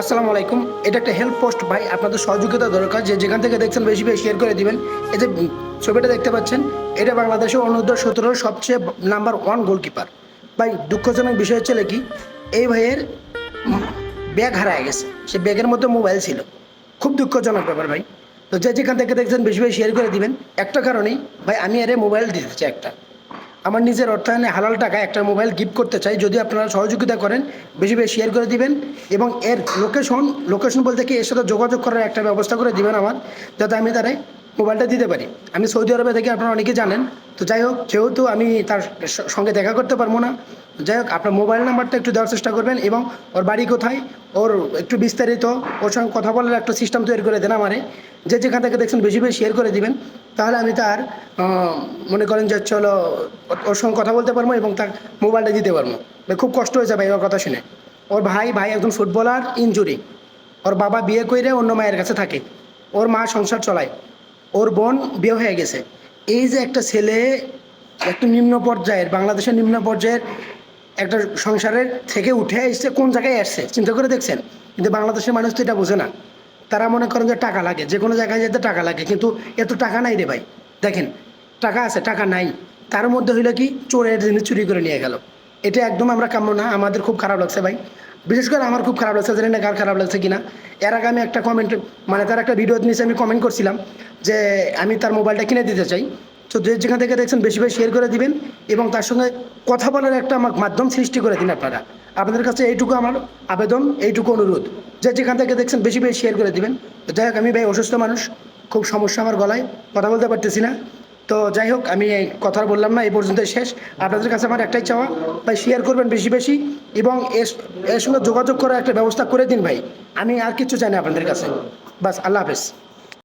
আসসালামু আলাইকুম। এটা একটা হেল্প পোস্ট ভাই, আপনাদের সহযোগিতা দরকার। যে যেখান থেকে দেখছেন বেশি বেশি শেয়ার করে দিবেন। এই যে ছবিটা দেখতে পাচ্ছেন, এটা বাংলাদেশের অনূর্ধ্ব 17 সবচেয়ে নাম্বার 1 গোলকিপার। ভাই দুঃখজনক বিষয় হচ্ছে কি, এই ভাইয়ের ব্যাগ হারায় গেছে। সে ব্যাগের মধ্যে মোবাইল ছিল। খুব দুঃখজনক ব্যাপার ভাই। তো যে যেখান থেকে দেখছেন বেশি বেশি শেয়ার করে দিবেন। একটা কারণেই ভাই, আমি আরে মোবাইল দিতে চাই একটা, আমার নিজের অর্থায়নে হালাল টাকা একটা মোবাইল গিফট করতে চাই। যদি আপনারা সহযোগিতা করেন, বেশি বেশি শেয়ার করে দিবেন এবং এর লোকেশন বলতে কি, এর সাথে যোগাযোগ করার একটা ব্যবস্থা করে দিবেন আমার, যাতে আমি তারে মোবাইলটা দিতে পারি। আমি সৌদি আরবে থেকে, আপনারা অনেকে জানেন। তো যাই হোক, যেহেতু আমি তার সঙ্গে দেখা করতে পারবো না, যাই হোক আপনার মোবাইল নাম্বারটা একটু দেওয়ার চেষ্টা করবেন এবং ওর বাড়ি কোথায়, ওর একটু বিস্তারিত ওর সঙ্গে কথা বলার একটা সিস্টেম তৈরি করে দেন আমারে। যে যেখান থেকে দেখছেন বেশি বেশি শেয়ার করে দিবেন, তাহলে আমি তার মনে করেন যে চলো ওর সঙ্গে কথা বলতে পারবো এবং তার মোবাইলটা দিতে পারবো। খুব কষ্ট হয়েছে ভাই ওর কথা শুনে। ওর ভাই একজন ফুটবলার, ইনজুরি। ওর বাবা বিয়ে করে অন্য মায়ের কাছে থাকে, ওর মা সংসার চলায়, ওর বোন বিয়ে হয়ে গেছে। এই যে একটা ছেলে একটু নিম্ন পর্যায়ের, বাংলাদেশের নিম্ন পর্যায়ের একটা সংসারের থেকে উঠে এসছে, কোন জায়গায় আসছে চিন্তা করে দেখছেন? কিন্তু বাংলাদেশের মানুষ তো এটা বোঝে না। তারা মনে করেন যে টাকা লাগে, যে কোনো জায়গায় যেতে টাকা লাগে, কিন্তু এত টাকা নাই রে ভাই। দেখেন, টাকা আছে, টাকা নাই, তার মধ্যে হইলো কি, চোরের জিনিস চুরি করে নিয়ে গেল। এটা একদম আমরা কাম্য না। আমাদের খুব খারাপ লাগছে ভাই, বিশেষ করে আমার খুব খারাপ লাগছে। জানি না কার খারাপ লাগছে কিনা। এর আগে আমি একটা কমেন্ট, মানে তার একটা ভিডিও নিচে আমি কমেন্ট করছিলাম যে আমি তার মোবাইলটা কিনে দিতে চাই। তো যেখান থেকে দেখছেন বেশি বেশি শেয়ার করে দিবেন এবং তার সঙ্গে কথা বলার একটা মাধ্যম সৃষ্টি করে দিন আপনারা। আপনাদের কাছে এইটুকু আমার আবেদন, এইটুকু অনুরোধ, যে যেখান থেকে দেখছেন বেশি বেশি শেয়ার করে দিবেন। তো যাই হোক, আমি ভাই অসুস্থ মানুষ, খুব সমস্যা আমার গলায়, কথা বলতে পারতেছি না। তো যাই হোক, আমি এই কথা বললাম না, এই পর্যন্ত শেষ। আপনাদের কাছে আমার একটাই চাওয়া ভাই, শেয়ার করবেন বেশি বেশি এবং এর সঙ্গে যোগাযোগ করার একটা ব্যবস্থা করে দিন ভাই। আমি আর কিছু চাই না আপনাদের কাছে। বাস, আল্লাহ হাফেজ।